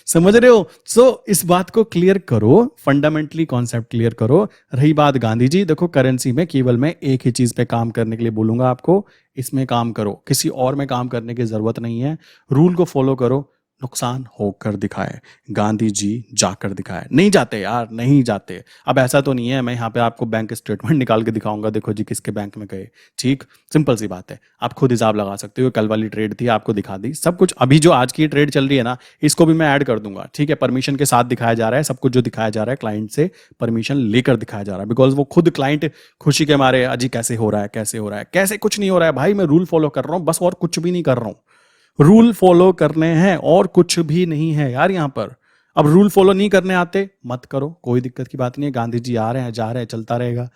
समझ रहे हो। इस बात को क्लियर करो, फंडामेंटली कॉन्सेप्ट क्लियर करो। रही बात गांधी जी, देखो करेंसी में केवल मैं एक ही चीज पे काम करने के लिए बोलूंगा आपको, इसमें काम करो, किसी और में काम करने की जरूरत नहीं है। रूल को फॉलो करो, नुकसान होकर दिखाए। गांधी जी जाकर दिखाए, नहीं जाते यार, नहीं जाते। अब ऐसा तो नहीं है मैं यहाँ पे आपको बैंक स्टेटमेंट निकाल के दिखाऊंगा, देखो जी किसके बैंक में गए, ठीक। सिंपल सी बात है, आप खुद हिसाब लगा सकते हो। कल वाली ट्रेड थी, आपको दिखा दी सब कुछ। अभी जो आज की ट्रेड चल रही है ना, इसको भी मैं ऐड कर दूंगा, ठीक है। परमिशन के साथ दिखाया जा रहा है, सब कुछ जो दिखाया जा रहा है क्लाइंट से परमिशन लेकर दिखाया जा रहा है, बिकॉज वो खुद क्लाइंट खुशी के मारे अजी कैसे हो रहा है, कैसे हो रहा है, कैसे कुछ नहीं हो रहा है भाई, मैं रूल फॉलो कर रहा हूँ बस, और कुछ भी नहीं कर रहा हूँ। रूल फॉलो करने हैं और कुछ भी नहीं है यार यहां पर। अब रूल फॉलो नहीं करने आते, मत करो, कोई दिक्कत की बात नहीं है। गांधी जी आ रहे हैं, जा रहे हैं, चलता रहेगा।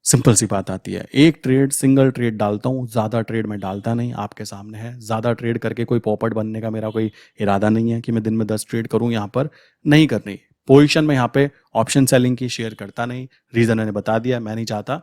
सिंपल सी बात आती है, एक ट्रेड सिंगल ट्रेड डालता हूँ, ज़्यादा ट्रेड मैं डालता नहीं, आपके सामने है। ज़्यादा ट्रेड करके कोई पॉपट बनने का मेरा कोई इरादा नहीं है कि मैं दिन में 10 ट्रेड करूँ, यहाँ पर नहीं करनी। पोजीशन में यहाँ पे ऑप्शन सेलिंग की शेयर करता नहीं, रीज़न मैंने बता दिया, मैं नहीं चाहता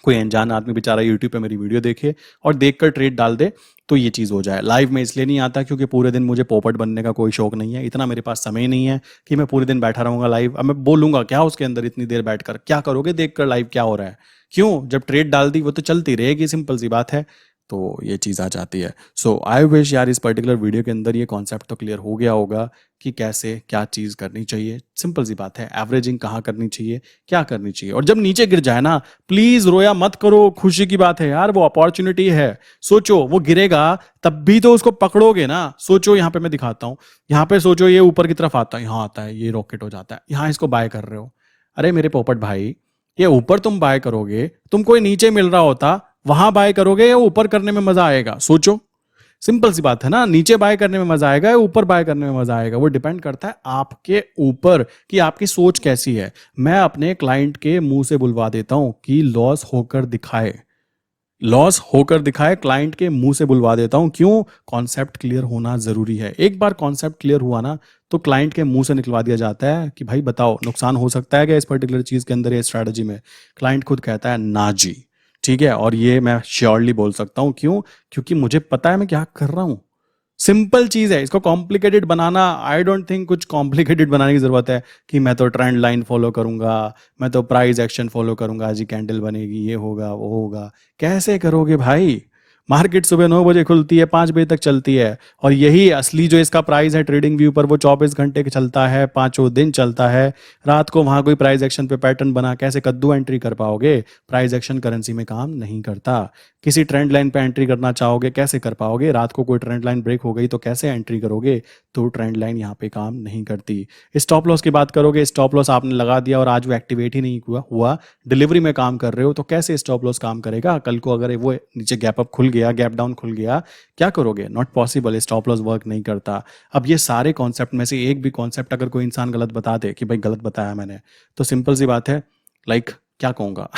कोई अनजान आदमी बेचारा यूट्यूब पे मेरी वीडियो देखे और देखकर ट्रेड डाल दे तो ये चीज़ हो जाए। लाइव में इसलिए नहीं आता क्योंकि पूरे दिन मुझे पोपट बनने का कोई शौक नहीं है, इतना मेरे पास समय नहीं है कि मैं पूरे दिन बैठा रहूंगा लाइव। अब मैं बोलूंगा क्या उसके अंदर, इतनी देर बैठकर क्या करोगे, देखकर लाइव क्या हो रहा है। क्यों, जब ट्रेड डाल दी वो तो चलती रहेगी, सिंपल सी बात है। तो ये चीज़ आ जाती है। सो आई विश यार इस पर्टिकुलर वीडियो के अंदर ये कॉन्सेप्ट तो क्लियर हो गया होगा कि कैसे क्या चीज़ करनी चाहिए। सिंपल सी बात है, एवरेजिंग कहाँ करनी चाहिए, क्या करनी चाहिए। और जब नीचे गिर जाए ना, प्लीज रोया मत करो, खुशी की बात है यार, वो अपॉर्चुनिटी है। सोचो वो गिरेगा तब भी तो उसको पकड़ोगे ना। सोचो यहाँ पे मैं दिखाता हूँ, यहाँ पे सोचो ये ऊपर की तरफ आता है, यहाँ आता है, ये रॉकेट हो जाता है, यहाँ इसको बाय कर रहे हो। अरे मेरे पोपट भाई, ये ऊपर तुम बाय करोगे, तुम कोई नीचे मिल रहा होता वहां बाय करोगे या ऊपर करने में मजा आएगा, सोचो। सिंपल सी बात है ना, नीचे बाय करने में मजा आएगा या ऊपर बाय करने में मजा आएगा, वो डिपेंड करता है आपके ऊपर कि आपकी सोच कैसी है। मैं अपने क्लाइंट के मुंह से बुलवा देता हूं कि लॉस होकर दिखाए, लॉस होकर दिखाए, क्लाइंट के मुंह से बुलवा देता हूं। क्यों, कॉन्सेप्ट क्लियर होना जरूरी है। एक बार कॉन्सेप्ट क्लियर हुआ ना तो क्लाइंट के मुंह से निकलवा दिया जाता है कि भाई बताओ नुकसान हो सकता है क्या इस पर्टिकुलर चीज के अंदर, ये स्ट्रैटेजी में। क्लाइंट खुद कहता है ना जी, ठीक है। और ये मैं श्योरली बोल सकता हूं, क्यों, क्योंकि मुझे पता है मैं क्या कर रहा हूं। सिंपल चीज है, इसको complicated banana, I don't think कुछ कॉम्प्लिकेटेड बनाने की जरूरत है कि मैं तो ट्रेंड लाइन फॉलो करूंगा, मैं तो प्राइस एक्शन फॉलो करूंगा, आज ही कैंडल बनेगी, ये होगा वो होगा। कैसे करोगे भाई, मार्केट सुबह 9 बजे खुलती है, 5 बजे तक चलती है, और यही असली जो इसका प्राइस है ट्रेडिंग व्यू पर वो 24 घंटे के चलता है, पांचों दिन चलता है। रात को वहां कोई प्राइस एक्शन पे पैटर्न बना कैसे कद्दू एंट्री कर पाओगे, प्राइस एक्शन करेंसी में काम नहीं करता। किसी ट्रेंड लाइन पे एंट्री करना चाहोगे कैसे कर पाओगे, रात को कोई ट्रेंड लाइन ब्रेक हो गई तो कैसे एंट्री करोगे, तो ट्रेंड लाइन यहाँ पे काम नहीं करती। स्टॉप लॉस की बात करोगे, स्टॉप लॉस आपने लगा दिया और आज वो एक्टिवेट ही नहीं हुआ, डिलीवरी में काम कर रहे हो, तो कैसे स्टॉप लॉस काम करेगा। कल को अगर वो नीचे गैप अप खुल गया, गैप डाउन खुल गया, क्या करोगे, not possible, stop loss work नहीं करता। अब ये सारे कॉन्सेप्ट में से एक भी कॉन्सेप्ट अगर कोई इंसान गलत बता दे कि भाई गलत बताया मैंने, तो सिंपल सी बात है, लाइक क्या कहूंगा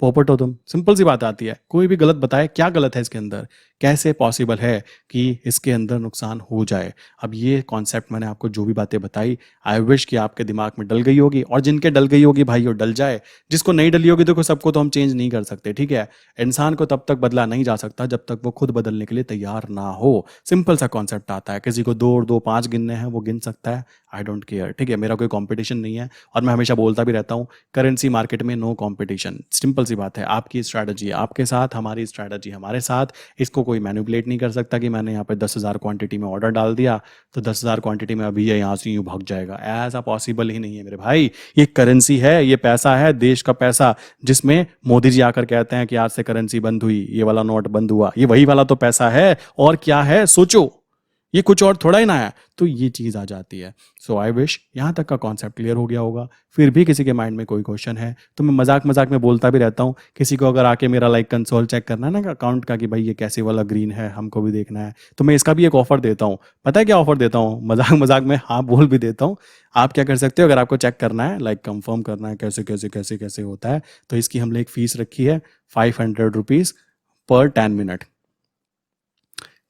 पोपट हो तुम, सिंपल सी बात आती है। कोई भी गलत बताए, क्या गलत है इसके अंदर, कैसे पॉसिबल है कि इसके अंदर नुकसान हो जाए। अब ये कॉन्सेप्ट मैंने आपको जो भी बातें बताई, आई विश कि आपके दिमाग में डल गई होगी, और जिनके डल गई होगी भाई वो डल जाए, जिसको नहीं डली होगी, देखो सबको तो हम चेंज नहीं कर सकते, ठीक है। इंसान को तब तक बदला नहीं जा सकता जब तक वो खुद बदलने के लिए तैयार ना हो। सिंपल सा कॉन्सेप्ट आता है, किसी को 2 और 2 5 गिनने हैं वो गिन सकता है, आई डोंट केयर, ठीक है। मेरा कोई कॉम्पिटिशन नहीं है, और मैं हमेशा बोलता भी रहता हूँ करेंसी मार्केट में नो कॉम्पिटिशन। सिंपल सी बात है, आपकी स्ट्रैटेजी आपके साथ, हमारी स्ट्रैटेजी हमारे साथ, इसको कोई मैनिपुलेट नहीं कर सकता कि मैंने यहाँ पे 10,000 क्वांटिटी में ऑर्डर डाल दिया तो 10,000 क्वांटिटी में अभी ये यहाँ से यूँ भाग जाएगा, ऐसा पॉसिबल ही नहीं है मेरे भाई। ये करेंसी है, ये पैसा है, देश का पैसा, जिसमें मोदी जी आकर कहते हैं कि आज से करेंसी बंद हुई, ये वाला नोट बंद हुआ, ये वही वाला तो पैसा है, और क्या है सोचो, ये कुछ और थोड़ा ही ना है। तो ये चीज आ जाती है। सो आई विश यहाँ तक का कॉन्सेप्ट क्लियर हो गया होगा। फिर भी किसी के माइंड में कोई क्वेश्चन है तो मैं मजाक मजाक में बोलता भी रहता हूँ, किसी को अगर आके मेरा लाइक कंसोल चेक करना है ना अकाउंट का कि भाई ये कैसे वाला ग्रीन है, हमको भी देखना है, तो मैं इसका भी एक ऑफर देता हूँ। पता है क्या ऑफर देता हूँ, मजाक मजाक में हाँ बोल भी देता हूँ। आप क्या कर सकते हो, अगर आपको चेक करना है, लाइक कंफर्म करना है कैसे कैसे कैसे कैसे होता है, तो इसकी हमने एक फीस रखी है 500 रुपीज पर 10 मिनट,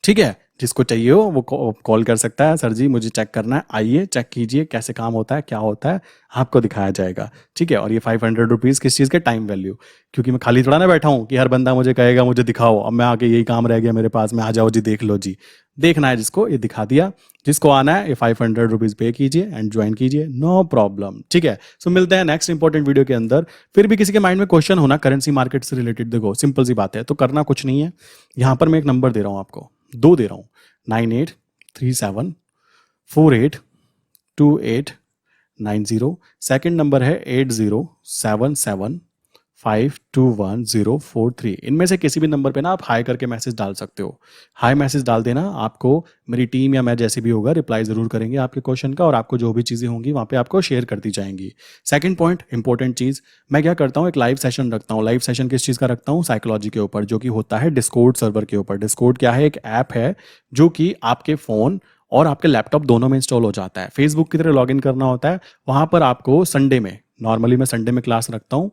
ठीक है। जिसको चाहिए हो वो कॉल कर सकता है, सर जी मुझे चेक करना है, आइए चेक कीजिए कैसे काम होता है, क्या होता है, आपको दिखाया जाएगा, ठीक है। और ये 500 रुपीज़ किस चीज़ के, टाइम वैल्यू, क्योंकि मैं खाली थोड़ा ना बैठा हूँ कि हर बंदा मुझे कहेगा मुझे दिखाओ, अब मैं आके यही काम रह गया मेरे पास में, आ जाओ जी देख लो जी। देखना है जिसको, ये दिखा दिया, जिसको आना है ये 500 रुपीज़ पे कीजिए एंड ज्वाइन कीजिए, नो प्रॉब्लम, ठीक है। सो मिलते हैं नेक्स्ट इंपॉर्टेंट वीडियो के अंदर। फिर भी किसी के माइंड में क्वेश्चन होना करेंसी मार्केट से रिलेटेड, देखो सिंपल सी बात है, तो करना कुछ नहीं है। यहाँ पर मैं एक नंबर दे रहा हूँ आपको, 2 दे रहा हूँ, 9837482890। सेकंड नंबर है 8077521043। इनमें से किसी भी नंबर पे ना आप हाई करके मैसेज डाल सकते हो। हाई मैसेज डाल देना, आपको मेरी टीम या मैं जैसे भी होगा रिप्लाई जरूर करेंगे आपके क्वेश्चन का, और आपको जो भी चीज़ें होंगी वहाँ पे आपको शेयर करती जाएंगी। सेकंड पॉइंट, इंपॉर्टेंट चीज़, मैं क्या करता हूँ, एक लाइव सेशन रखता हूँ। लाइव सेशन किस चीज़ का रखता हूँ, साइकोलॉजी के ऊपर, जो कि होता है डिस्कॉर्ड सर्वर के ऊपर। डिस्कॉर्ड क्या है, एक ऐप है जो कि आपके फ़ोन और आपके लैपटॉप दोनों में इंस्टॉल हो जाता है। फेसबुक की तरह लॉगिन करना होता है। वहाँ पर आपको संडे में, नॉर्मली मैं संडे में क्लास रखता हूँ,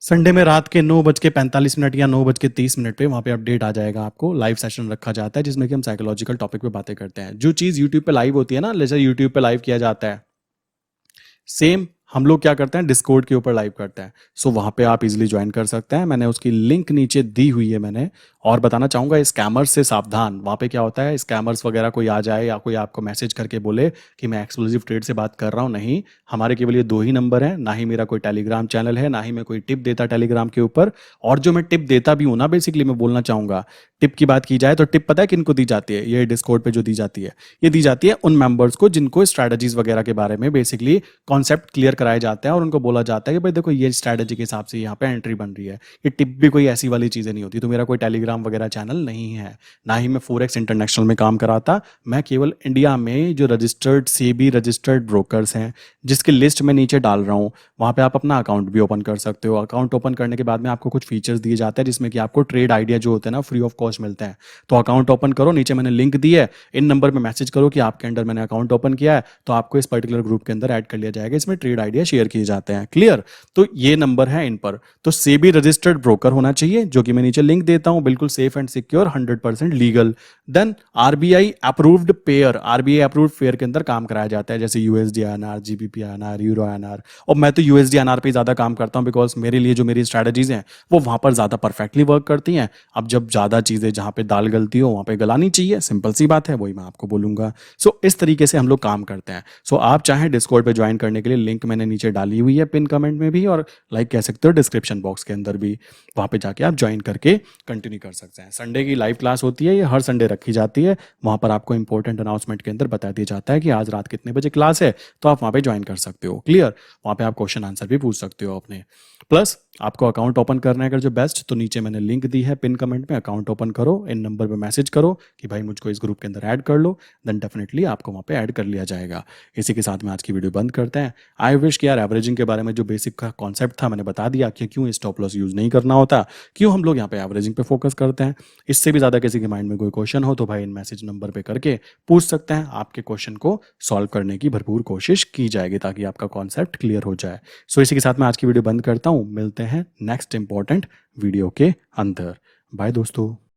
संडे में रात के 9:45 या 9:30 पे वहाँ पे अपडेट आ जाएगा, आपको लाइव सेशन रखा जाता है जिसमें कि हम साइकोलॉजिकल टॉपिक पे बातें करते हैं। जो चीज़ यूट्यूब पे लाइव होती है ना, जैसे यूट्यूब पे लाइव किया जाता है, सेम हम लोग क्या करते हैं, डिस्कॉर्ड के ऊपर लाइव करते हैं। सो वहाँ पे आप इजीली ज्वाइन कर सकते हैं, मैंने उसकी लिंक नीचे दी हुई है मैंने। और बताना चाहूँगा, स्कैमर्स से सावधान। वहाँ पे क्या होता है, स्कैमर्स वगैरह कोई आ जाए या कोई आपको मैसेज करके बोले कि मैं एक्सक्लूसिव ट्रेड से बात कर रहा हूँ, नहीं, हमारे केवल ये 2 ही नंबर हैं। ना ही मेरा कोई टेलीग्राम चैनल है, ना ही मैं कोई टिप देता टेलीग्राम के ऊपर। और जो मैं टिप देता भी हूँ ना, बेसिकली मैं बोलना चाहूँगा, टिप की बात की जाए तो टिप पता है किनको दी जाती है, ये डिस्कॉर्ड पे जो दी जाती है, ये दी जाती है उन मेंबर्स को जिनको स्ट्रैटेजीज वगैरह के बारे में बेसिकली कॉन्सेप्ट क्लियर कराए जाते हैं और उनको बोला जाता है कि भाई देखो ये स्ट्रैटेजी के हिसाब से यहाँ पे एंट्री बन रही है। ये टिप भी कोई ऐसी वाली चीज़ें नहीं होती। तो मेरा कोई टेलीग्राम वगैरह चैनल नहीं है, ना ही मैं फोरेक्स इंटरनेशनल में काम कराता। मैं केवल इंडिया में जो रजिस्टर्ड सेबी रजिस्टर्ड ब्रोकर्स हैं, जिसकी लिस्ट मैं नीचे डाल रहा हूँ, वहाँ पे आप अपना अकाउंट भी ओपन कर सकते हो। अकाउंट ओपन करने के बाद में आपको कुछ फीचर्स दिए जाते हैं जिसमें कि आपको ट्रेड आइडिया जो होते हैं ना, फ्री ऑफ कॉस्ट मिलते हैं। तो अकाउंट ओपन करो, नीचे मैंने लिंक दी है, इन नंबर पे मैसेज करो कि आपके अंडर मैंने अकाउंट ओपन किया है, तो आपको इस पर्टिकुलर ग्रुप के अंदर ऐड कर लिया जाएगा। इसमें ट्रेड आइडिया शेयर किए जाते हैं। क्लियर? तो ये नंबर है इन पर। तो सेबी रजिस्टर्ड ब्रोकर होना चाहिए, जो कि मैं नीचे लिंक देता हूं, बिल्कुल safe and secure, 100% legal. Then RBI approved pair, RBI approved pair के अंदर काम कराया जाता है, जैसे USD INR, GBP INR, euro INR. और मैं तो यूएसडी आईएनआर पे ज्यादा काम करता हूं, बिकॉज मेरे लिए जो मेरी स्ट्रैटेजीज हैं वो वहां पर ज्यादा परफेक्टली वर्क करती हैं। अब जब ज्यादा चीजें जहां पे दाल गलती हो वहां पे गलानी चाहिए, सिंपल सी बात है, वही मैं आपको बोलूंगा। सो इस तरीके से हम लोग काम करते हैं। सो आप चाहें डिस्कॉर्ड पे ज्वाइन करने के लिए लिंक मैंने नीचे डाली हुई है पिन कमेंट में भी, और लाइक कह सकते हो डिस्क्रिप्शन बॉक्स के अंदर भी। वहाँ पे जाके आप ज्वाइन करके कंटिन्यू कर सकते हैं। संडे की लाइव क्लास होती है, ये हर संडे रखी जाती है। वहाँ पर आपको इंपॉर्टेंट अनाउंसमेंट के अंदर बता दिया जाता है कि आज रात कितने बजे क्लास है, तो आप वहाँ पे ज्वाइन कर सकते हो। क्लियर? वहाँ पे आप क्वेश्चन आंसर भी पूछ सकते हो अपने। प्लस आपको अकाउंट ओपन करना है अगर जो बेस्ट, तो नीचे मैंने लिंक दी है पिन कमेंट में, अकाउंट ओपन करो, इन नंबर पे मैसेज करो कि भाई मुझको इस ग्रुप के अंदर ऐड कर लो, देन डेफिनेटली आपको वहाँ पे ऐड कर लिया जाएगा। इसी के साथ में आज की वीडियो बंद करते हैं। आई विश कि यार एवरेजिंग के बारे में जो बेसिक का कॉन्सेप्ट था मैंने बता दिया कि क्यों स्टॉप लॉस यूज नहीं करना होता, क्यों हम लोग यहाँ पे एवरेजिंग पे फोकस करते हैं। इससे भी ज़्यादा किसी के माइंड में कोई क्वेश्चन हो तो भाई इन मैसेज नंबर पे करके पूछ सकते हैं, आपके क्वेश्चन को सॉल्व करने की भरपूर कोशिश की जाएगी ताकि आपका कॉन्सेप्ट क्लियर हो जाए। सो इसी के साथ मैं आज की वीडियो बंद करता हूँ, मिलते हैं नेक्स्ट इंपॉर्टेंट वीडियो के अंदर। बाय दोस्तों।